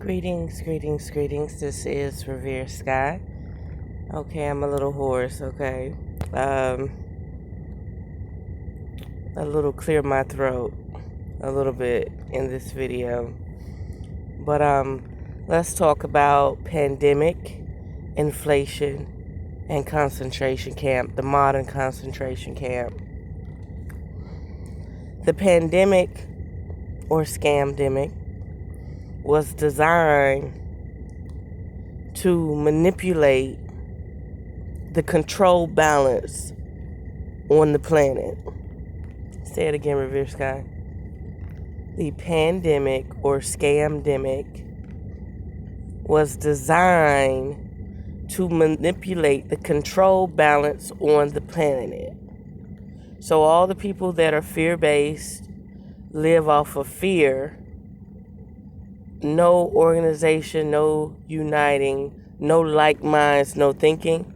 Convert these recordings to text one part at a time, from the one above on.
Greetings, greetings, greetings. This is Revere Sky. Okay, I'm a little hoarse, okay. A little clear my throat a little bit in this video. But let's talk about pandemic, inflation, and concentration camp, the modern concentration camp. The pandemic or scamdemic was designed to manipulate the control balance on the planet. Say it again, Revere Sky. The pandemic or scamdemic was designed to manipulate the control balance on the planet. So all the people that are fear-based live off of fear. No organization, no uniting, no like minds, no thinking.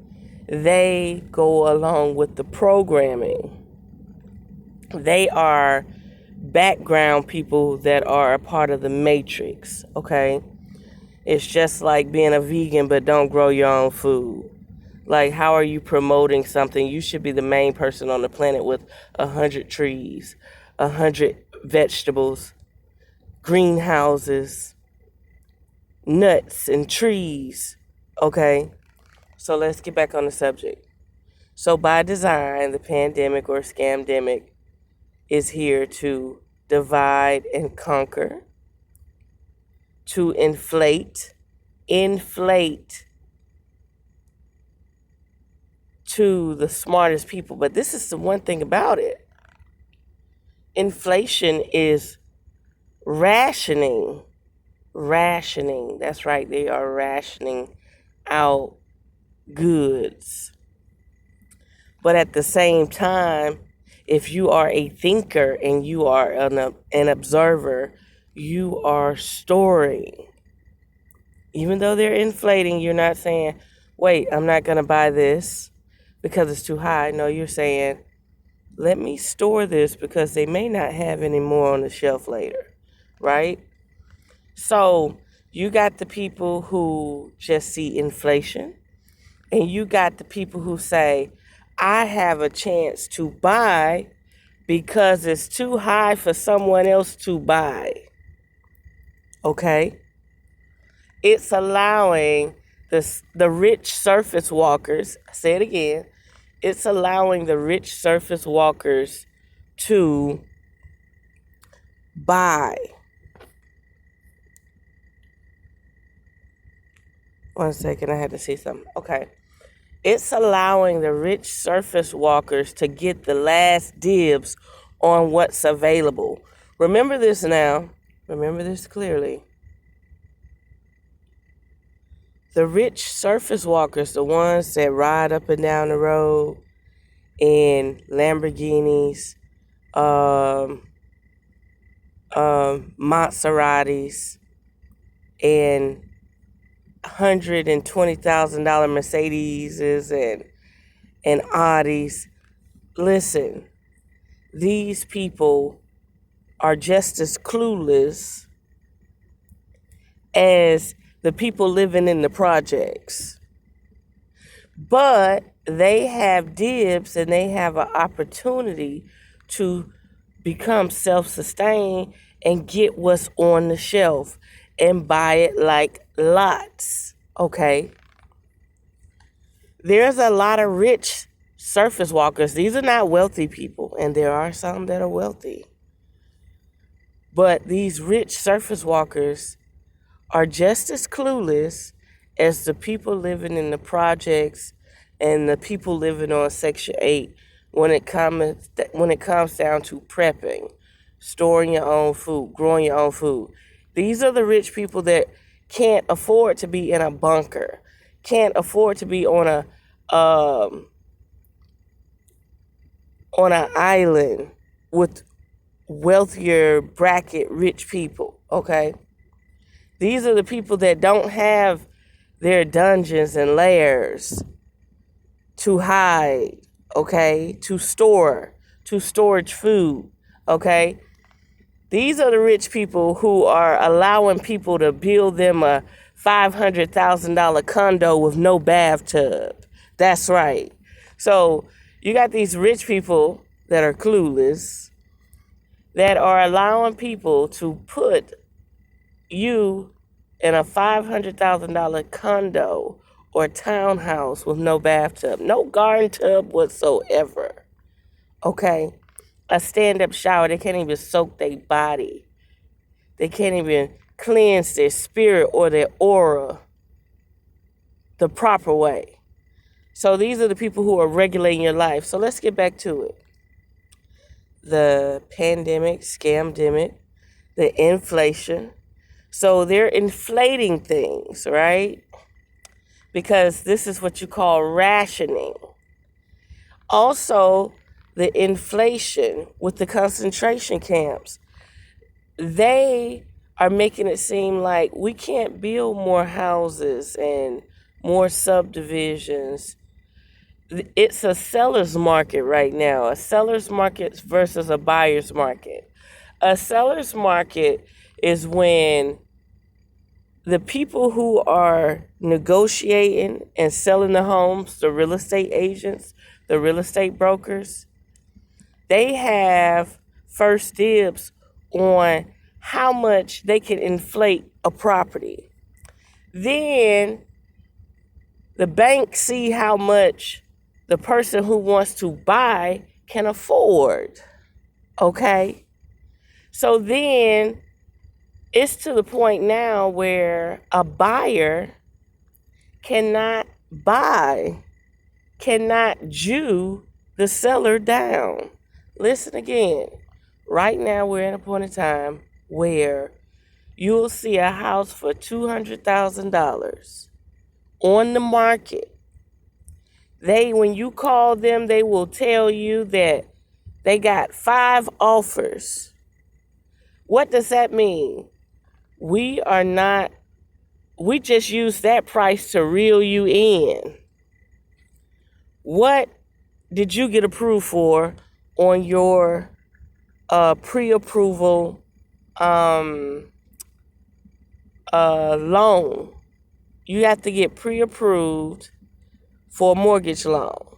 They go along with the programming. They are background people that are a part of the matrix, okay? It's just like being a vegan but don't grow your own food. Like, how are you promoting something? You should be the main person on the planet with 100 trees, 100 vegetables, greenhouses, nuts and trees, okay? So let's get back on the subject. So by design, the pandemic or scamdemic is here to divide and conquer, to inflate to the smartest people. But this is the one thing about it. Inflation is rationing. That's right, they are rationing out goods. But at the same time, if you are a thinker and you are an observer, you are storing. Even though they're inflating, you're not saying, wait, I'm not going to buy this because it's too high. No, you're saying, let me store this because they may not have any more on the shelf later, right? So you got the people who just see inflation, and you got the people who say, I have a chance to buy because it's too high for someone else to buy. Okay? It's allowing the rich surface walkers, I say it again, it's allowing the rich surface walkers to buy. One second, I had to see something. Okay. It's allowing the rich surface walkers to get the last dibs on what's available. Remember this now. Remember this clearly. The rich surface walkers, the ones that ride up and down the road in Lamborghinis, Maseratis, and $120,000 Mercedes and Audis. Listen, these people are just as clueless as the people living in the projects. But they have dibs and they have an opportunity to become self-sustained and get what's on the shelf and buy it like lots, okay? There's a lot of rich surface walkers. These are not wealthy people, and there are some that are wealthy. But these rich surface walkers are just as clueless as the people living in the projects and the people living on Section 8 when it comes down to prepping, storing your own food, growing your own food. These are the rich people that can't afford to be in a bunker, can't afford to be on an island with wealthier bracket rich people, okay? These are the people that don't have their dungeons and lairs to hide, okay, to storage food, okay? These are the rich people who are allowing people to build them a $500,000 condo with no bathtub. That's right. So you got these rich people that are clueless that are allowing people to put you in a $500,000 condo or townhouse with no bathtub, no garden tub whatsoever. Okay? A stand-up shower. They can't even soak their body. They can't even cleanse their spirit or their aura the proper way. So these are the people who are regulating your life. So let's get back to it. The pandemic, scamdemic, the inflation. So they're inflating things, right? Because this is what you call rationing. Also, the inflation with the concentration camps. They are making it seem like we can't build more houses and more subdivisions. It's a seller's market right now, a seller's market versus a buyer's market. A seller's market is when the people who are negotiating and selling the homes, the real estate agents, the real estate brokers, they have first dibs on how much they can inflate a property. Then the bank see how much the person who wants to buy can afford. Okay? So then it's to the point now where a buyer cannot buy, cannot Jew the seller down. Listen again. Right now we're in a point in time where you'll see a house for $200,000 on the market. When you call them, they will tell you that they got 5 offers. What does that mean? We just use that price to reel you in. What did you get approved for on your pre-approval loan? You have to get pre-approved for a mortgage loan.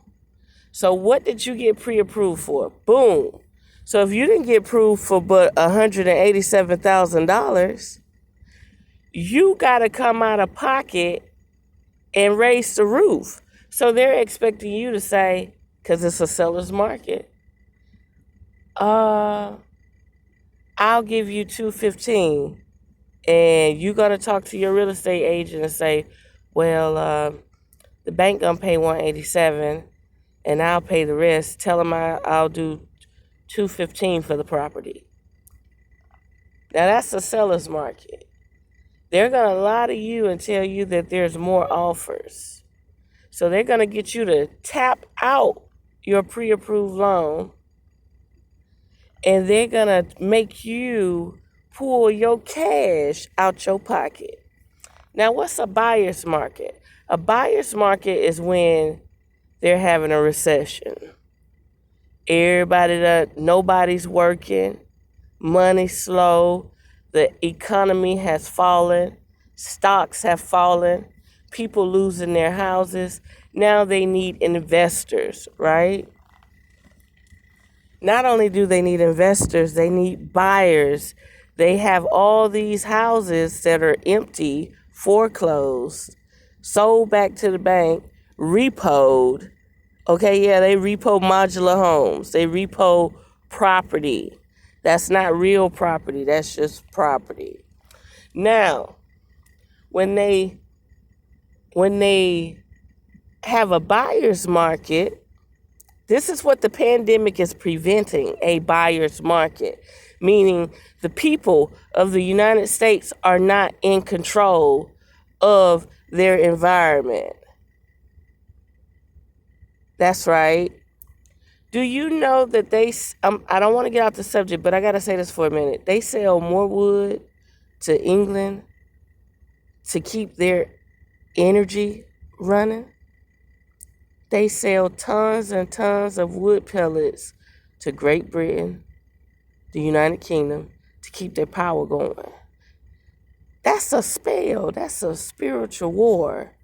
So what did you get pre-approved for? Boom. So if you didn't get approved for but $187,000, you got to come out of pocket and raise the roof. So they're expecting you to say, because it's a seller's market, I'll give you $215, and you're going to talk to your real estate agent and say, well, the bank gonna pay $187, and I'll pay the rest. Tell them I'll do $215 for the property. Now that's a seller's market. They're gonna lie to you and tell you that there's more offers. So they're gonna get you to tap out your pre-approved loan, and they're gonna make you pull your cash out your pocket. Now, what's a buyer's market? A buyer's market is when they're having a recession. Nobody's working, money's slow, the economy has fallen, stocks have fallen, people losing their houses. Now they need investors, right? Not only do they need investors, they need buyers. They have all these houses that are empty, foreclosed, sold back to the bank, repoed. Okay, yeah, they repo modular homes. They repo property. That's not real property. That's just property. Now, when they have a buyer's market, this is what the pandemic is preventing, a buyer's market, meaning the people of the United States are not in control of their environment. That's right. Do you know that I don't want to get off the subject, but I got to say this for a minute. They sell more wood to England to keep their energy running. They sell tons and tons of wood pellets to Great Britain, the United Kingdom, to to keep their power going. That's a spell. That's a spiritual war.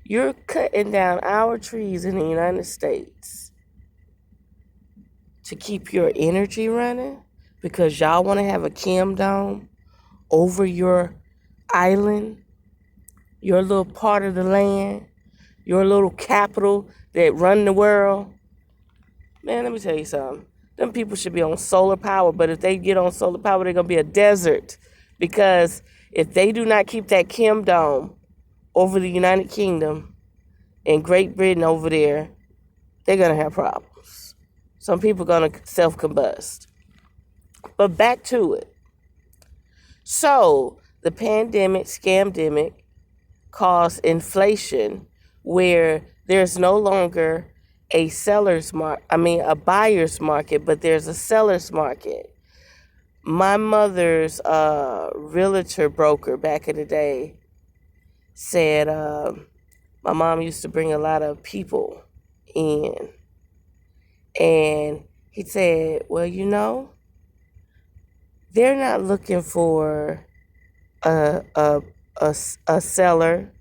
You're cutting down our trees in the United States to keep your energy running because y'all want to have a kingdom over your island, your little part of the land, your little capital that run the world. Man, let me tell you something. Them people should be on solar power, but if they get on solar power, they're going to be a desert. Because if they do not keep that kingdom over the United Kingdom and Great Britain over there, they're going to have problems. Some people are going to self-combust. But back to it. So, the pandemic, scamdemic, caused inflation where there's no longer a buyer's market, but there's a seller's market. My mother's realtor broker back in the day said my mom used to bring a lot of people in. And he said, well, they're not looking for a seller.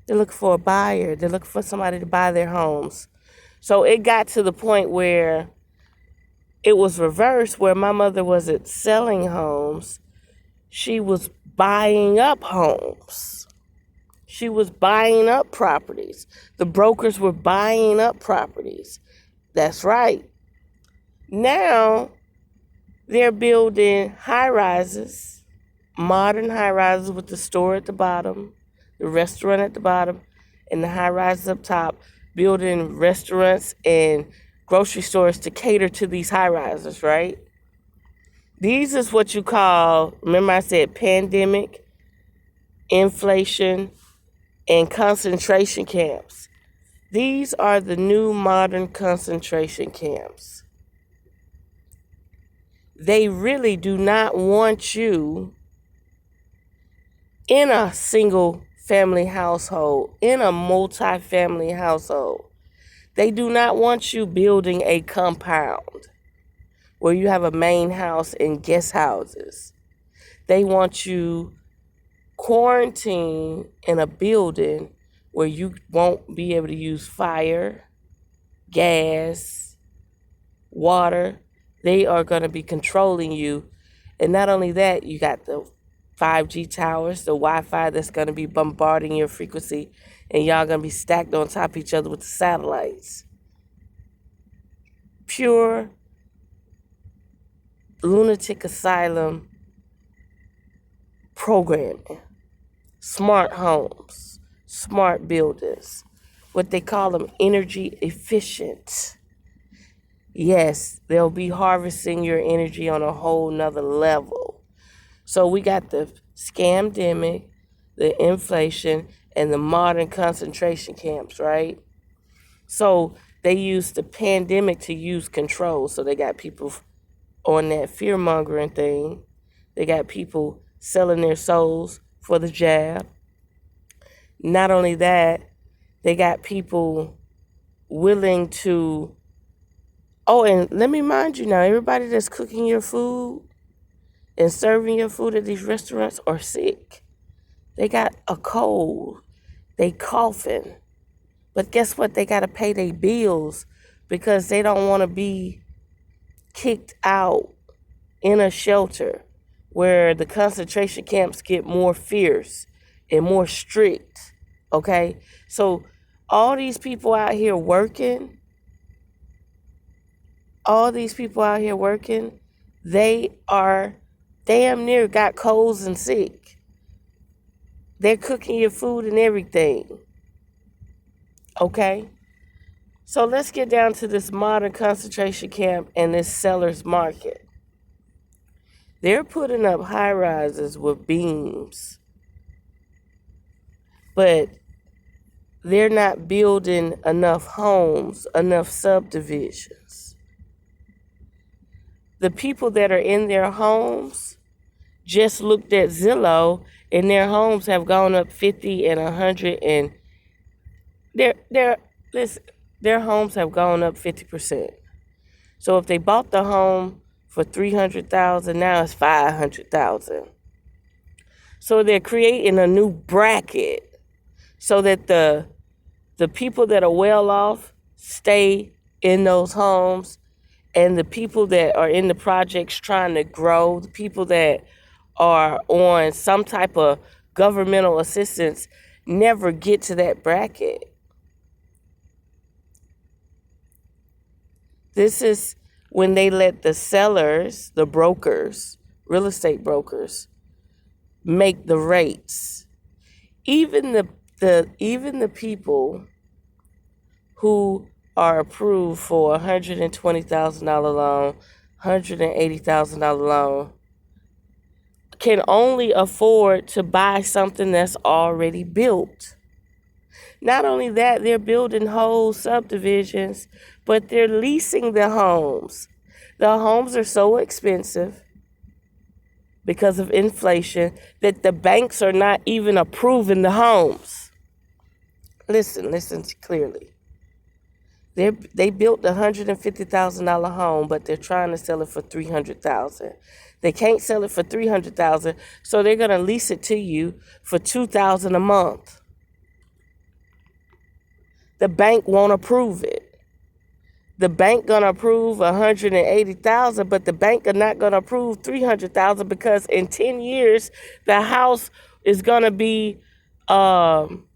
They're looking for a buyer. They're looking for somebody to buy their homes. So it got to the point where it was reversed, where my mother wasn't selling homes. She was buying up homes. She was buying up properties. The brokers were buying up properties. That's right. Now they're building high-rises, modern high-rises with the store at the bottom, the restaurant at the bottom, and the high-rises up top, building restaurants and grocery stores to cater to these high-rises, right? These is what you call, remember I said pandemic, inflation, and concentration camps. These are the new modern concentration camps. They really do not want you in a single family household, in a multi-family household. They do not want you building a compound where you have a main house and guest houses. They want you quarantined in a building where you won't be able to use fire, gas, water. They are going to be controlling you. And not only that, you got the 5G towers, the Wi-Fi that's going to be bombarding your frequency, and y'all going to be stacked on top of each other with the satellites. Pure lunatic asylum programming. Smart homes, smart buildings, what they call them energy efficient. Yes, they'll be harvesting your energy on a whole nother level. So we got the scamdemic, the inflation, and the modern concentration camps, right? So they use the pandemic to use control. So they got people on that fear-mongering thing. They got people selling their souls for the jab. Not only that, they got people willing to... Oh, and let me remind you now, everybody that's cooking your food and serving your food at these restaurants are sick. They got a cold. They coughing. But guess what? They got to pay their bills because they don't want to be kicked out in a shelter where the concentration camps get more fierce and more strict, okay? So all these people out here working, they are damn near got colds and sick. They're cooking your food and everything, okay? So let's get down to this modern concentration camp and this seller's market. They're putting up high-rises with beams, but they're not building enough homes, enough subdivisions. The people that are in their homes just looked at Zillow, and their homes have gone up 50 and 100, and their homes have gone up 50%. So if they bought the home for $300,000. Now it's $500,000. So they're creating a new bracket so that the people that are well off stay in those homes, and the people that are in the projects trying to grow, the people that are on some type of governmental assistance, never get to that bracket. This is when they let the sellers, the brokers, real estate brokers, make the rates. Even the people who are approved for $120,000 loan, $180,000 loan, can only afford to buy something that's already built. Not only that, they're building whole subdivisions, but they're leasing the homes. The homes are so expensive because of inflation that the banks are not even approving the homes. Listen clearly. They built the $150,000 home, but they're trying to sell it for $300,000. They can't sell it for $300,000, so they're gonna lease it to you for $2,000 a month. The bank won't approve it. The bank gonna approve $180,000, but the bank are not gonna approve $300,000 because in 10 years the house is gonna be flipped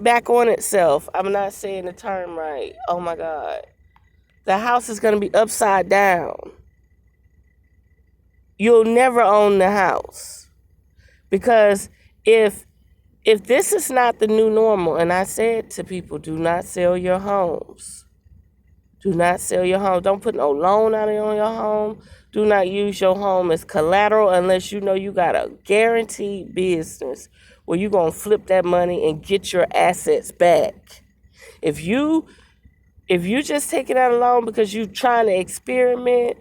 back on itself. I'm not saying the term right. Oh my God. The house is gonna be upside down. You'll never own the house. Because if this is not the new normal, and I said to people, do not sell your homes. Do not sell your home. Don't put no loan out on your home. Do not use your home as collateral unless you know you got a guaranteed business where you're going to flip that money and get your assets back. If you just take it out a loan because you're trying to experiment,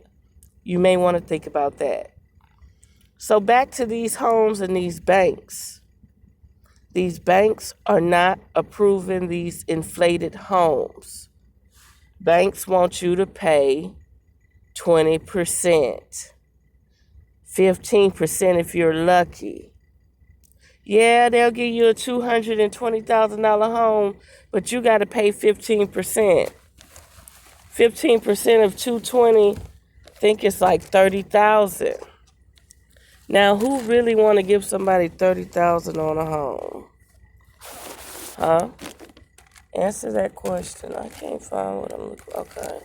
you may want to think about that. So back to these homes and these banks. These banks are not approving these inflated homes. Banks want you to pay 20%, 15% if you're lucky. Yeah, they'll give you a $220,000 home, but you got to pay 15%. 15% of 220, I think it's like $30,000. Now, who really want to give somebody $30,000 on a home? Huh? Answer that question. I can't find what I'm looking for. Okay.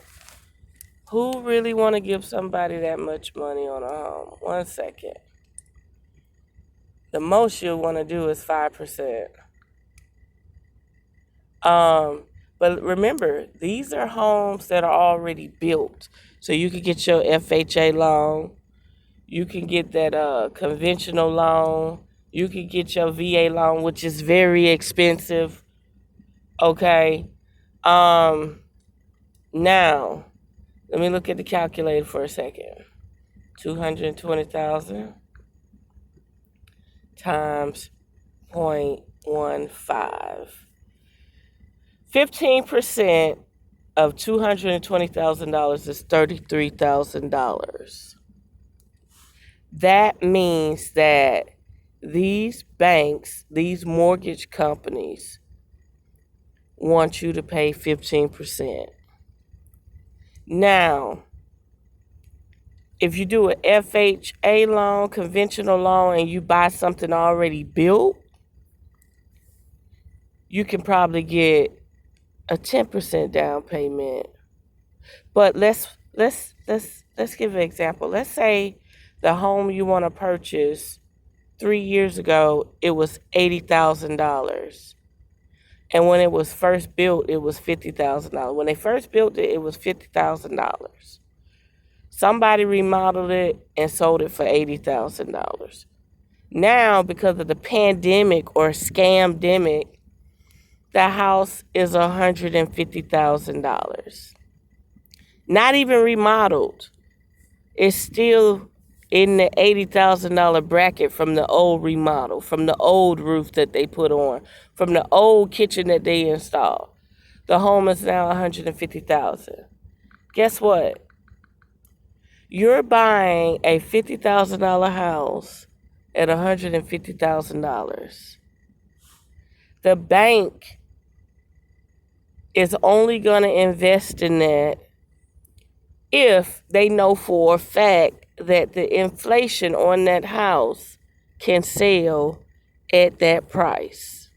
Who really want to give somebody that much money on a home? 1 second. The most you'll want to do is 5%. But remember, these are homes that are already built. So you can get your FHA loan. You can get that conventional loan. You can get your VA loan, which is very expensive. Okay. Now, let me look at the calculator for a second. 220,000 times 0.15. 15% of $220,000 is $33,000. That means that these banks, these mortgage companies, want you to pay 15%. Now, if you do an FHA loan, conventional loan, and you buy something already built, you can probably get a 10% down payment. But let's give an example. Let's say the home you want to purchase 3 years ago, it was $80,000. And when it was first built, it was $50,000. When they first built it, it was $50,000. Somebody remodeled it and sold it for $80,000. Now, because of the pandemic or scamdemic, the house is $150,000. Not even remodeled. It's still in the $80,000 bracket from the old remodel, from the old roof that they put on, from the old kitchen that they installed. The home is now $150,000. Guess what? You're buying a $50,000 house at $150,000. The bank is only going to invest in that if they know for a fact that the inflation on that house can sell at that price.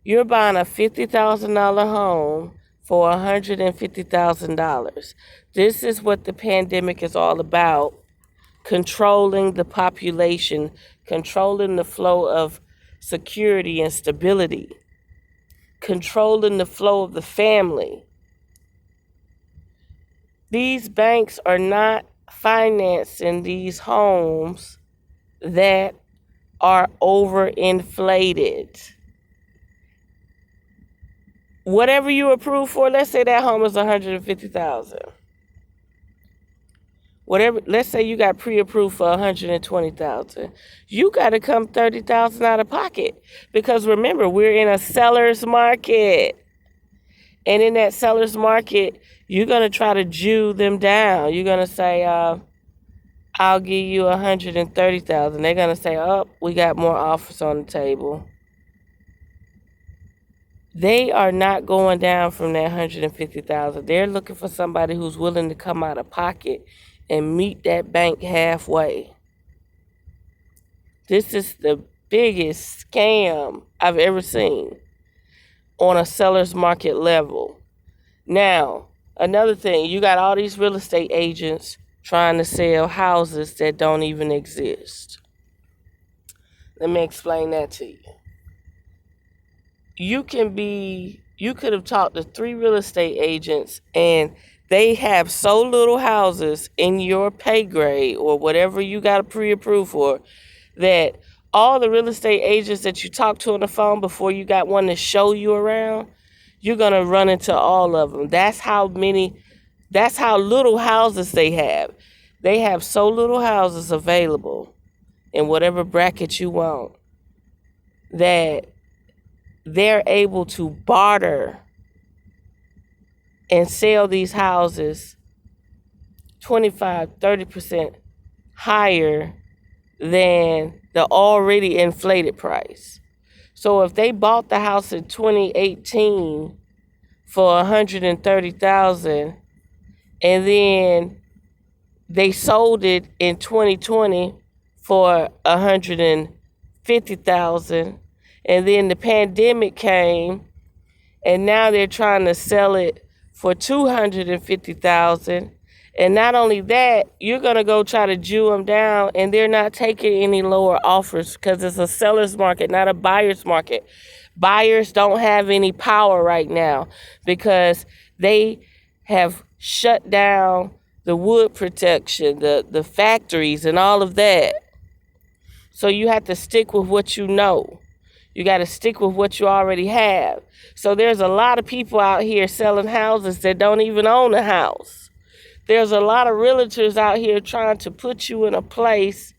You're buying a $50,000 home for $150,000. This is what the pandemic is all about. Controlling the population, controlling the flow of security and stability, controlling the flow of the family. These banks are not financing these homes that are overinflated. Whatever you approve for, let's say that home is $150,000. Whatever, let's say you got pre-approved for $120,000. You got to come $30,000 out of pocket, because remember, we're in a seller's market. And in that seller's market, you're going to try to Jew them down. You're going to say, I'll give you $130,000. They're going to say, oh, we got more offers on the table. They are not going down from that $150,000. They're looking for somebody who's willing to come out of pocket and meet that bank halfway. This is the biggest scam I've ever seen on a seller's market level. Now, another thing, you got all these real estate agents trying to sell houses that don't even exist. Let me explain that to you. You could have talked to 3 real estate agents, and they have so little houses in your pay grade or whatever you got to pre-approve for, that all the real estate agents that you talk to on the phone before you got one to show you around, you're going to run into all of them. That's how little houses they have. They have so little houses available in whatever bracket you want that they're able to barter and sell these houses 25-30% higher than the already inflated price. So if they bought the house in 2018 for $130,000 and then they sold it in 2020 for $150,000, and then the pandemic came, and now they're trying to sell it for $250,000. And not only that, you're going to go try to Jew them down, and they're not taking any lower offers because it's a seller's market, not a buyer's market. Buyers don't have any power right now because they have shut down the wood protection, the factories, and all of that. So you have to stick with what you know. You got to stick with what you already have. So there's a lot of people out here selling houses that don't even own a house. There's a lot of realtors out here trying to put you in a place,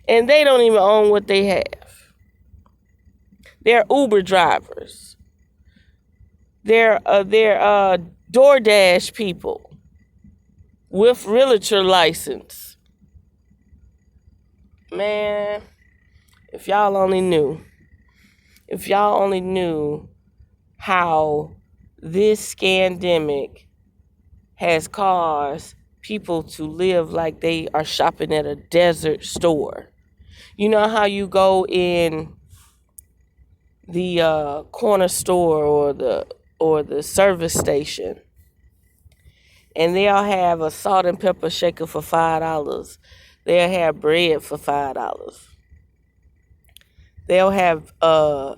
and they don't even own what they have. They're Uber drivers. They're DoorDash people with realtor license. Man, if y'all only knew how this scandemic has caused people to live like they are shopping at a desert store. You know how you go in the corner store or the service station, and they'll have a salt and pepper shaker for $5. They'll have bread for $5. They'll have 2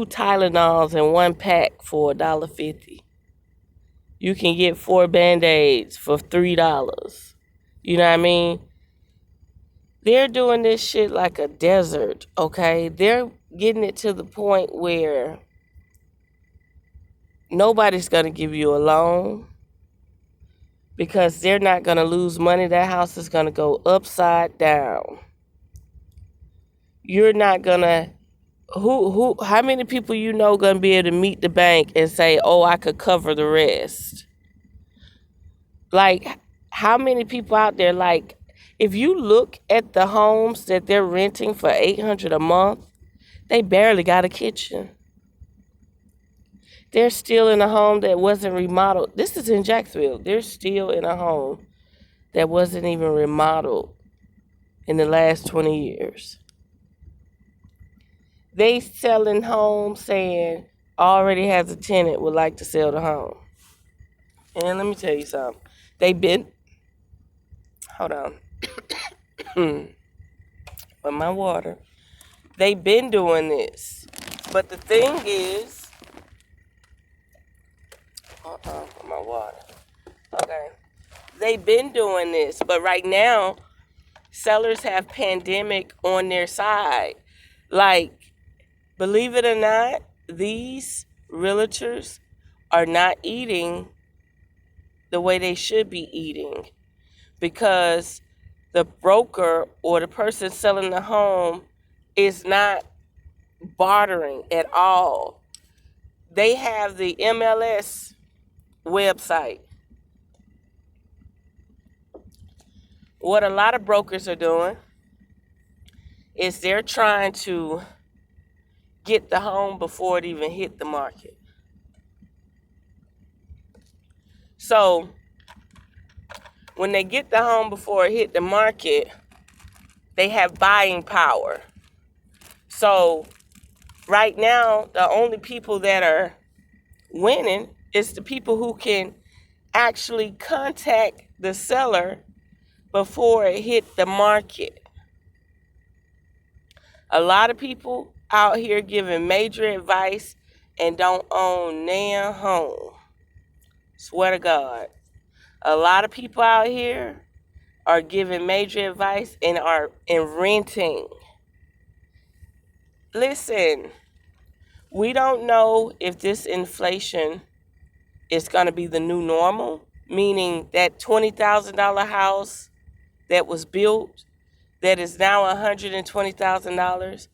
Tylenols in 1 pack for $1.50. You can get 4 Band-Aids for $3. You know what I mean? They're doing this shit like a desert, okay? They're getting it to the point where nobody's going to give you a loan because they're not going to lose money. That house is going to go upside down. You're not going to... How many people you know going to be able to meet the bank and say, oh, I could cover the rest? Like, how many people out there, like, if you look at the homes that they're renting for $800 a month, they barely got a kitchen. They're still in a home that wasn't remodeled. This is in Jacksonville. They're still in a home that wasn't even remodeled in the last 20 years. They selling homes saying already has a tenant would like to sell the home. And let me tell you something. Hold on. For my water. They've been doing this. But the thing is, for my water. Okay. They've been doing this, but right now, sellers have pandemic on their side. Like, believe it or not, these realtors are not eating the way they should be eating, because the broker or the person selling the home is not bartering at all. They have the MLS website. What a lot of brokers are doing is they're trying to get the home before it even hit the market. So when they get the home before it hit the market, they have buying power. So right now, the only people that are winning is the people who can actually contact the seller before it hit the market. A lot of people out here giving major advice and don't own their home. Swear to God. A lot of people out here are giving major advice and are renting. Listen, we don't know if this inflation is going to be the new normal, meaning that $20,000 house that was built that is now $120,000,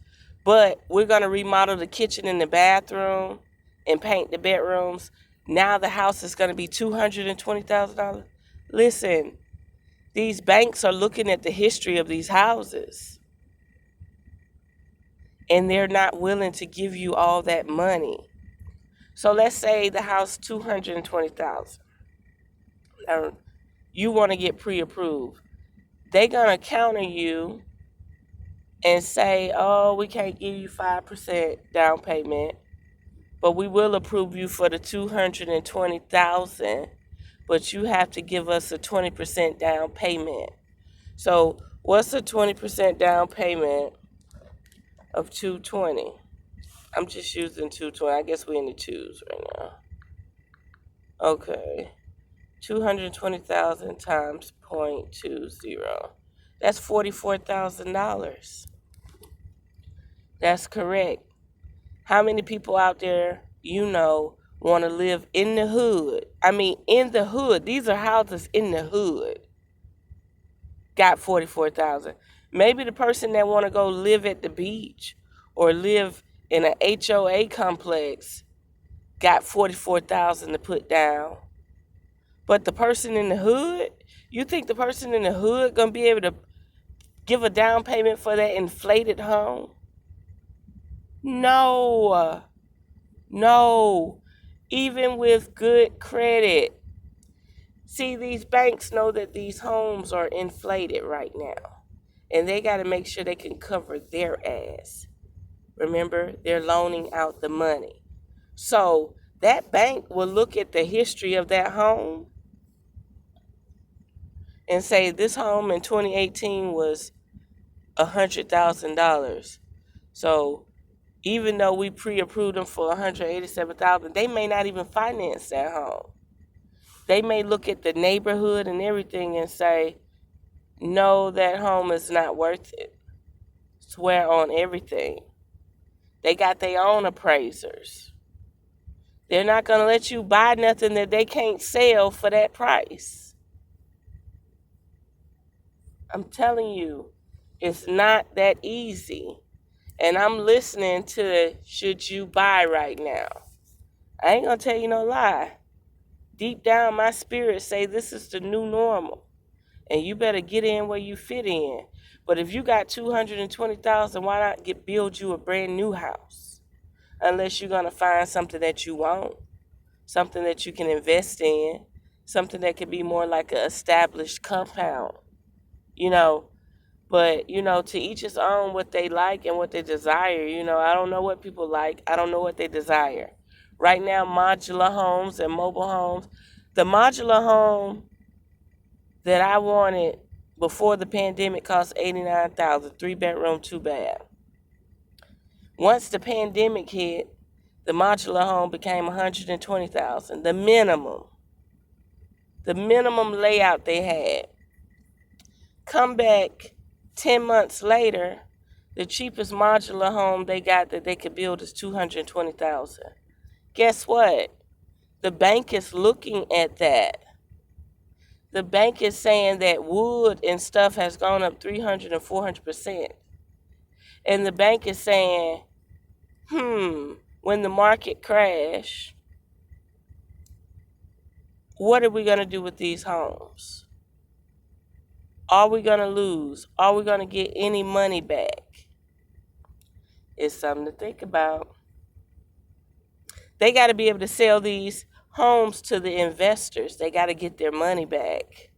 but we're going to remodel the kitchen and the bathroom and paint the bedrooms. Now the house is going to be $220,000. Listen, these banks are looking at the history of these houses, and they're not willing to give you all that money. So let's say the house $220,000. Now, you want to get pre-approved. They're going to counter you and say, oh, we can't give you 5% down payment, but we will approve you for the $220,000, but you have to give us a 20% down payment. So what's a 20% down payment of $220,000? I'm just using $220,000. I guess we're in the twos right now. Okay. $220,000 times 0.20. That's $44,000. That's correct. How many people out there want to live in the hood? I mean, in the hood. These are houses in the hood. Got $44,000. Maybe the person that want to go live at the beach or live in an HOA complex got $44,000 to put down. But the person in the hood, you think the person in the hood gonna be able to give a down payment for that inflated home? No. Even with good credit. See, these banks know that these homes are inflated right now, and they got to make sure they can cover their ass. Remember, they're loaning out the money. So that bank will look at the history of that home and say this home in 2018 was $100,000. So even though we pre-approved them for $187,000, they may not even finance that home. They may look at the neighborhood and everything and say, no, that home is not worth it. Swear on everything. They got their own appraisers. They're not going to let you buy nothing that they can't sell for that price. I'm telling you, it's not that easy. And I'm listening to should you buy right now. I ain't going to tell you no lie. Deep down, my spirit say this is the new normal. and you better get in where you fit in. But if you got $220,000, why not build you a brand new house? Unless you're gonna find something that you want, something that you can invest in, something that could be more like an established compound, you know. But, to each his own, what they like and what they desire. I don't know what people like. I don't know what they desire. Right now, modular homes and mobile homes. The modular home that I wanted before the pandemic cost $89,000, 3-bedroom, 2-bath. Once the pandemic hit, the modular home became $120,000, the minimum layout they had. Come back 10 months later, the cheapest modular home they got that they could build is $220,000. Guess what? The bank is looking at that. The bank is saying that wood and stuff has gone up 300 and 400%. And the bank is saying, when the market crash, what are we going to do with these homes? Are we going to lose? Are we going to get any money back? It's something to think about. They got to be able to sell these homes to the investors. They got to get their money back.